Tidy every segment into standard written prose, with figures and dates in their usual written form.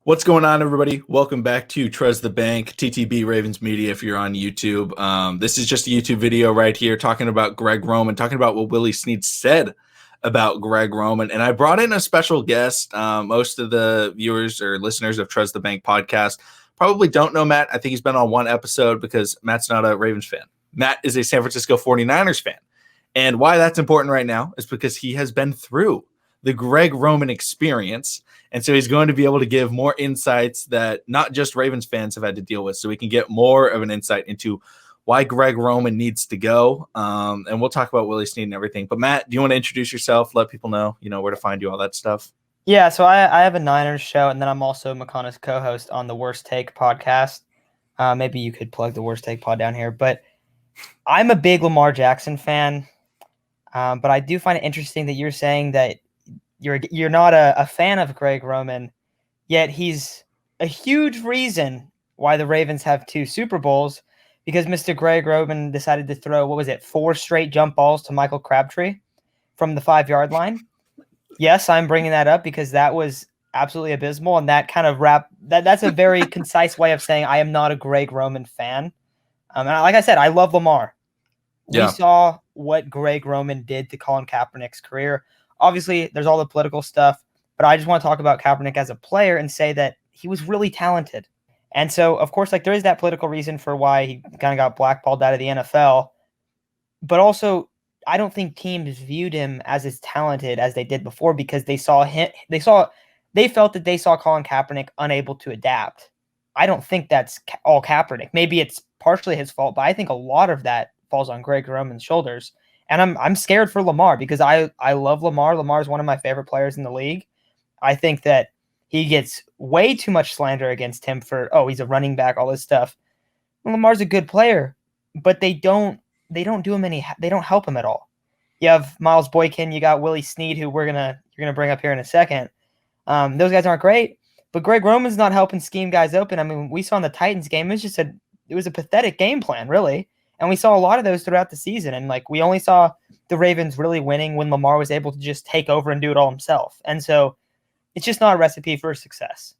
What's going on, everybody? Welcome back to Trez the Bank, TTB Ravens Media if you're on YouTube. This is just a YouTube video right here talking about Greg Roman, talking about what Willie Snead said about Greg Roman. And I brought in a special guest. Most of the viewers or listeners of Trez the Bank podcast probably don't know Matt. I think he's been on one episode because Matt's not a Ravens fan. Matt is a San Francisco 49ers fan. And why that's important right now is because he has been through the Greg Roman experience. And so he's going to be able to give more insights that not just Ravens fans have had to deal with. So we can get more of an insight into why Greg Roman needs to go. And we'll talk about Willie Snead and everything. But Matt, do you want to introduce yourself? Let people know, where to find you, all that stuff. Yeah, so I have a Niners show, and then I'm also McConnell's co-host on the Worst Take podcast. Maybe you could plug the Worst Take pod down here. But I'm a big Lamar Jackson fan. But I do find it interesting that you're saying that you're not a fan of Greg Roman, yet he's a huge reason why the Ravens have 2 Super Bowls, because Mr. Greg Roman decided to throw, 4 straight jump balls to Michael Crabtree from the 5-yard line. Yes, I'm bringing that up because that was absolutely abysmal, and that kind of that's a very concise way of saying I am not a Greg Roman fan. And like I said, I love Lamar. Yeah. We saw what Greg Roman did to Colin Kaepernick's career. Obviously, there's all the political stuff, but I just want to talk about Kaepernick as a player and say that he was really talented. And so, of course, there is that political reason for why he kind of got blackballed out of the NFL. But also, I don't think teams viewed him as talented as they did before because they felt that they saw Colin Kaepernick unable to adapt. I don't think that's all Kaepernick. Maybe it's partially his fault, but I think a lot of that falls on Greg Roman's shoulders. And I'm scared for Lamar because I love Lamar. Lamar is one of my favorite players in the league. I think that he gets way too much slander against him for, he's a running back, all this stuff. Lamar's a good player, but they don't they don't help him at all. You have Miles Boykin, you got Willie Snead, who you're gonna bring up here in a second. Those guys aren't great, but Greg Roman's not helping scheme guys open. I mean, we saw in the Titans game, it was a pathetic game plan, really. And we saw a lot of those throughout the season. And we only saw the Ravens really winning when Lamar was able to just take over and do it all himself. And so it's just not a recipe for success.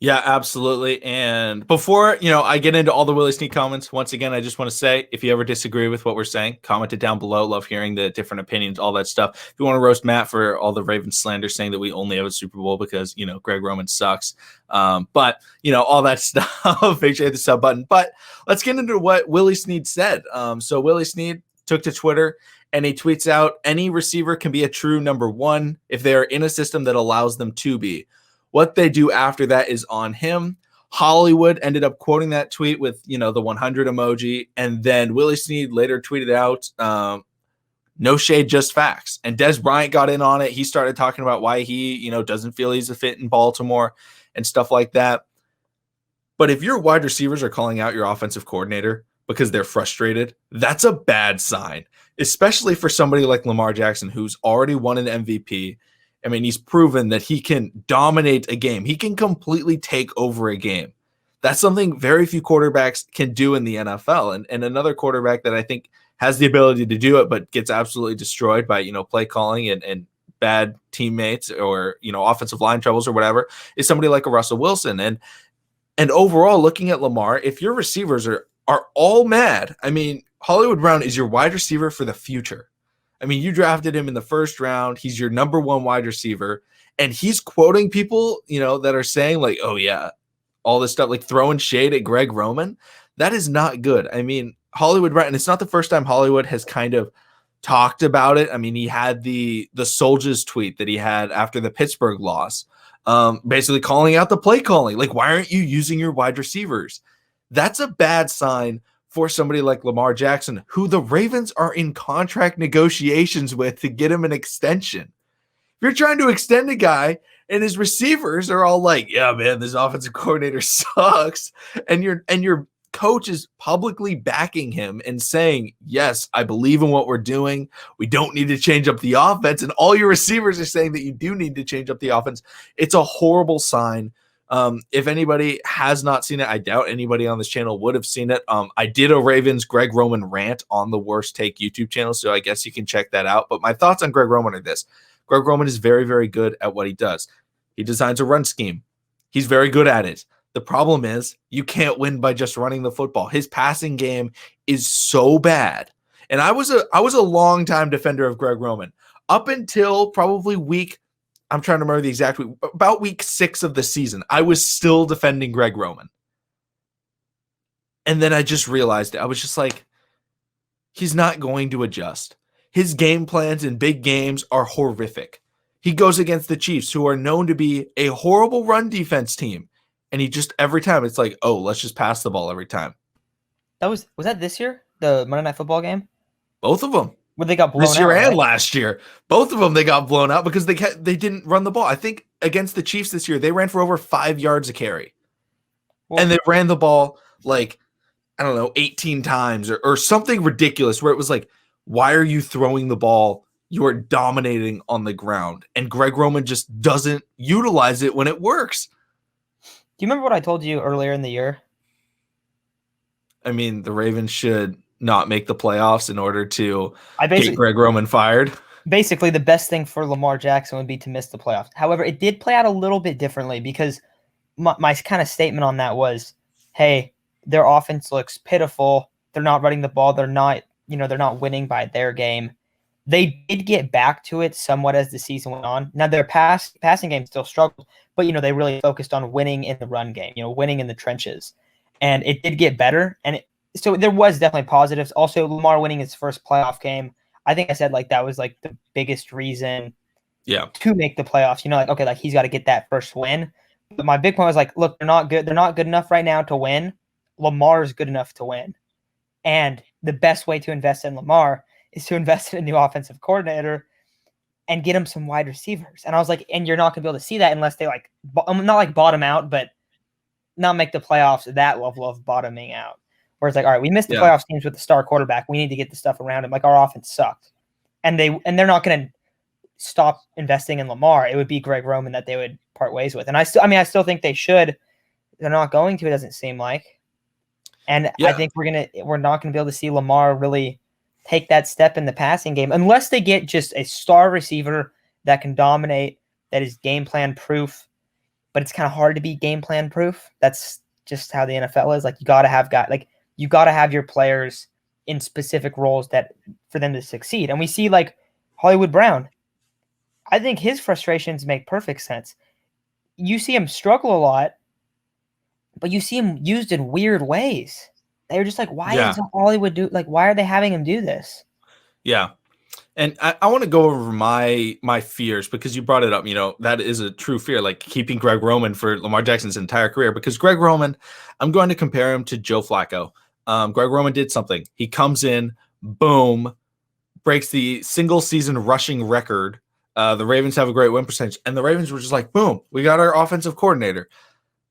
Yeah, absolutely. And before, I get into all the Willie Snead comments, once again, I just want to say, if you ever disagree with what we're saying, comment it down below. Love hearing the different opinions, all that stuff. If you want to roast Matt for all the Ravens slander saying that we only have a Super Bowl because, Greg Roman sucks. But, all that stuff, make sure you hit the sub button. But let's get into what Willie Snead said. So Willie Snead took to Twitter and he tweets out, any receiver can be a true number 1 if they are in a system that allows them to be. What they do after that is on him. Hollywood ended up quoting that tweet with, the 100 emoji. And then Willie Snead later tweeted out, no shade, just facts. And Dez Bryant got in on it. He started talking about why he, doesn't feel he's a fit in Baltimore and stuff like that. But if your wide receivers are calling out your offensive coordinator because they're frustrated, that's a bad sign, especially for somebody like Lamar Jackson, who's already won an MVP. I mean, he's proven that he can dominate a game. He can completely take over a game. That's something very few quarterbacks can do in the NFL. And another quarterback that I think has the ability to do it, but gets absolutely destroyed by, play calling and bad teammates or, offensive line troubles or whatever, is somebody like a Russell Wilson. And overall, looking at Lamar, if your receivers are all mad, I mean, Hollywood Brown is your wide receiver for the future. I mean, you drafted him in the first round. He's your number 1 wide receiver. And he's quoting people, that are saying oh, yeah, all this stuff, throwing shade at Greg Roman. That is not good. I mean, Hollywood, right? And it's not the first time Hollywood has kind of talked about it. I mean, he had the Soldiers tweet that he had after the Pittsburgh loss, basically calling out the play calling. Why aren't you using your wide receivers? That's a bad sign for somebody like Lamar Jackson, who the Ravens are in contract negotiations with to get him an extension. If you're trying to extend a guy and his receivers are all yeah, man, this offensive coordinator sucks, and your coach is publicly backing him and saying, yes, I believe in what we're doing. We don't need to change up the offense. And all your receivers are saying that you do need to change up the offense. It's a horrible sign. If anybody has not seen it, I doubt anybody on this channel would have seen it. I did a Ravens Greg Roman rant on the Worst Take YouTube channel, so I guess you can check that out. But my thoughts on Greg Roman are this. Greg Roman is very, very good at what he does. He designs a run scheme. He's very good at it. The problem is you can't win by just running the football. His passing game is so bad. And I was a long time defender of Greg Roman up until probably I'm trying to remember the exact week, about week 6 of the season. I was still defending Greg Roman. And then I just realized it. I was just like, he's not going to adjust. His game plans in big games are horrific. He goes against the Chiefs, who are known to be a horrible run defense team. And he just, every time, it's like, oh, let's just pass the ball every time. Was that this year? The Monday Night Football game? Both of them. Where they got blown out, this year right? and last year. Both of them, they got blown out because they didn't run the ball. I think against the Chiefs this year, they ran for over 5 yards a carry. Well, and they ran the ball like, I don't know, 18 times or something ridiculous where it was like, why are you throwing the ball? You are dominating on the ground. And Greg Roman just doesn't utilize it when it works. Do you remember what I told you earlier in the year? I mean, the Ravens should not make the playoffs in order to get Greg Roman fired. Basically, the best thing for Lamar Jackson would be to miss the playoffs. However, it did play out a little bit differently because my kind of statement on that was, hey, their offense looks pitiful. They're not running the ball. They're not winning by their game. They did get back to it somewhat as the season went on. Now, their passing game still struggled, but, they really focused on winning in the run game, winning in the trenches. And it did get better. And so there was definitely positives. Also, Lamar winning his first playoff game, I think I said, that was, the biggest reason to make the playoffs. He's got to get that first win. But my big point was, look, they're not good. They're not good enough right now to win. Lamar's good enough to win. And the best way to invest in Lamar is to invest in a new offensive coordinator and get him some wide receivers. And I was like, and you're not going to be able to see that unless they not bottom out, but not make the playoffs that level of bottoming out. Where it's all right, we missed the playoffs teams with the star quarterback. We need to get the stuff around him. Our offense sucked. And they're not going to stop investing in Lamar. It would be Greg Roman that they would part ways with. And I still think they should. They're not going to, it doesn't seem like. And I think we're not going to be able to see Lamar really take that step in the passing game unless they get just a star receiver that can dominate, that is game plan proof. But it's kind of hard to be game plan proof. That's just how the NFL is. You got to have you got to have your players in specific roles that for them to succeed. And we see Hollywood Brown. I think his frustrations make perfect sense. You see him struggle a lot, but you see him used in weird ways. They're just why is Hollywood why are they having him do this? Yeah. And I want to go over my fears because you brought it up. That is a true fear, keeping Greg Roman for Lamar Jackson's entire career. Because Greg Roman, I'm going to compare him to Joe Flacco. Greg Roman did something. He comes in, boom, breaks the single season rushing record. The Ravens have a great win percentage. And the Ravens were just like, boom, we got our offensive coordinator.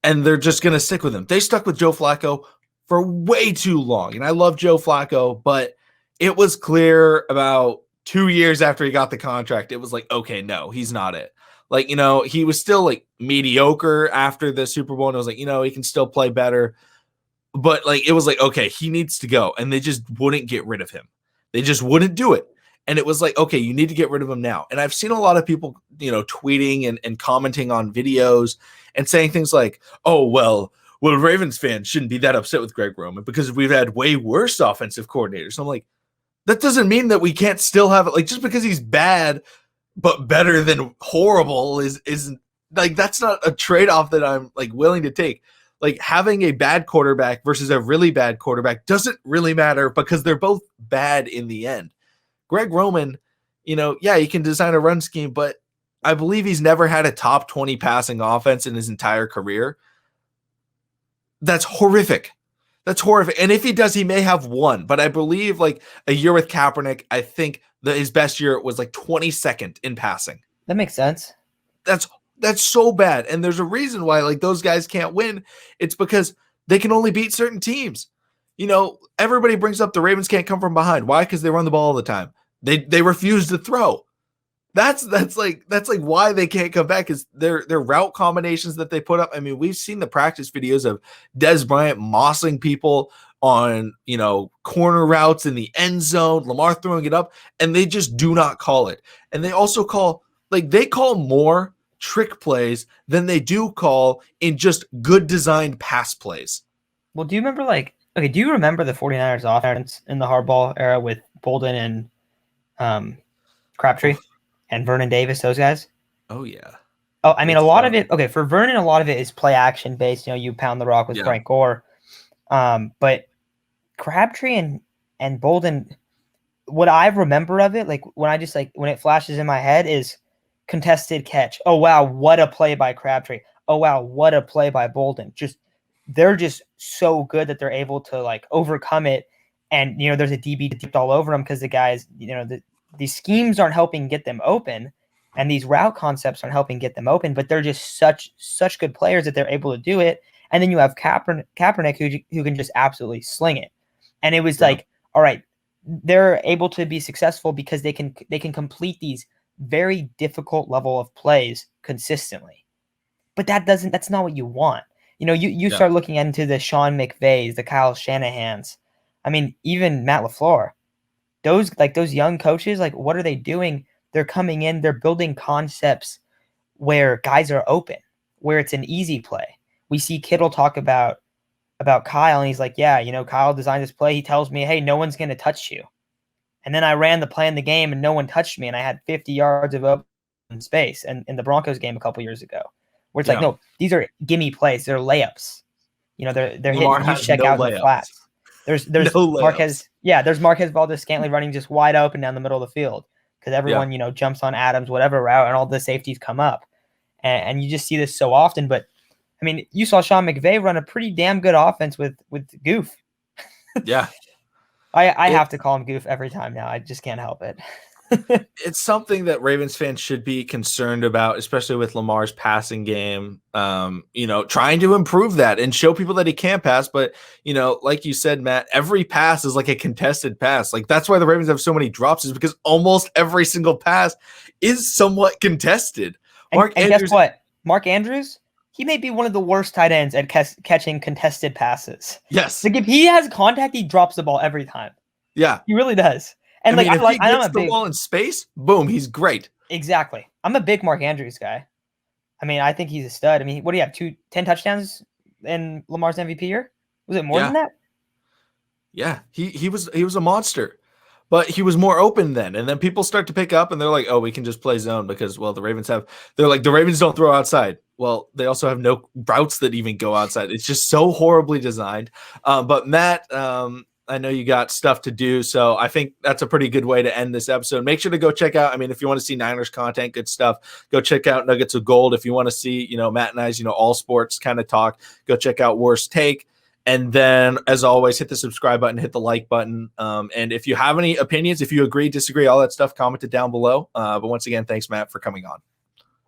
And they're just going to stick with him. They stuck with Joe Flacco for way too long. And I love Joe Flacco, but it was clear about 2 years after he got the contract, it was okay, no, he's not it. He was still mediocre after the Super Bowl. And I was he can still play better. But it was okay, he needs to go. And they just wouldn't get rid of him. They just wouldn't do it. And it was okay, you need to get rid of him now. And I've seen a lot of people, tweeting and commenting on videos and saying things like, oh, well, Ravens fans shouldn't be that upset with Greg Roman because we've had way worse offensive coordinators. I'm that doesn't mean that we can't still have it. Just because he's bad, but better than horrible is that's not a trade-off that I'm willing to take. Having a bad quarterback versus a really bad quarterback doesn't really matter because they're both bad in the end. Greg Roman, he can design a run scheme, but I believe he's never had a top 20 passing offense in his entire career. That's horrific. That's horrific. And if he does, he may have one. But I believe a year with Kaepernick, I think his best year was 22nd in passing. That makes sense. That's so bad. And there's a reason why those guys can't win. It's because they can only beat certain teams. Everybody brings up the Ravens can't come from behind. Why? Because they run the ball all the time. They refuse to throw. That's why they can't come back is their route combinations that they put up. I mean, we've seen the practice videos of Dez Bryant mossing people on, corner routes in the end zone, Lamar throwing it up, and they just do not call it. And they also call, they call more trick plays than they do call in just good designed pass plays. Well, do you remember do you remember the 49ers offense in the hardball era with Bolden and Crabtree and Vernon Davis, those guys? Oh yeah. Oh, I mean, a lot of it. Okay, for Vernon, a lot of it is play action based. You pound the rock with Frank Gore. But Crabtree and Bolden, what I remember of it, when it flashes in my head, is contested catch. Oh wow, what a play by Crabtree. Oh wow, what a play by Bolden. They're just so good that they're able to overcome it. And there's a DB dipped all over them because the guys, these schemes aren't helping get them open. And these route concepts aren't helping get them open, but they're just such good players that they're able to do it. And then you have Kaepernick who can just absolutely sling it. And it was all right, they're able to be successful because they can complete these very difficult level of plays consistently. But that's not what you want. You start looking into the Sean McVays, the Kyle Shanahans. I mean, even Matt LaFleur. Those young coaches, what are they doing? They're coming in, they're building concepts where guys are open, where it's an easy play. We see Kittle talk about Kyle, and he's like, yeah, Kyle designed this play. He tells me, hey, no one's going to touch you. And then I ran the play in the game, and no one touched me, and I had 50 yards of open space. And in the Broncos game a couple years ago, where it's no, these are gimme plays. They're layups. They're hitting you check out in the flats. There's no Marquez. Yeah, there's Marquez Valdez-Scantling running just wide open down the middle of the field. Because everyone, jumps on Adams, whatever route, and all the safeties come up. And you just see this so often. But, I mean, you saw Sean McVay run a pretty damn good offense with Goof. Yeah. I have to call him Goof every time now. I just can't help it. It's something that Ravens fans should be concerned about, especially with Lamar's passing game. Trying to improve that and show people that he can pass. But, like you said, Matt, every pass is like a contested pass. That's why the Ravens have so many drops, is because almost every single pass is somewhat contested. And guess what? Mark Andrews, he may be one of the worst tight ends at catching contested passes. Yes. If he has contact, he drops the ball every time. Yeah. He really does. And if he gets the ball in space, boom, he's great. Exactly. I'm a big Mark Andrews guy. I mean, I think he's a stud. I mean, what do you have? 10 touchdowns in Lamar's MVP year? Was it more than that? Yeah, he was a monster, but he was more open then. And then people start to pick up, and they're like, oh, we can just play zone because, well, the Ravens don't throw outside. Well, they also have no routes that even go outside. It's just so horribly designed. But Matt, I know you got stuff to do, so I think that's a pretty good way to end this episode. Make sure to go check out, if you want to see Niners content, good stuff, go check out Nuggets of Gold. If you want to see, Matt and I's, all sports kind of talk, go check out Worst Take. And then, as always, hit the subscribe button, hit the like button. And if you have any opinions, if you agree, disagree, all that stuff, comment it down below. But once again, thanks, Matt, for coming on.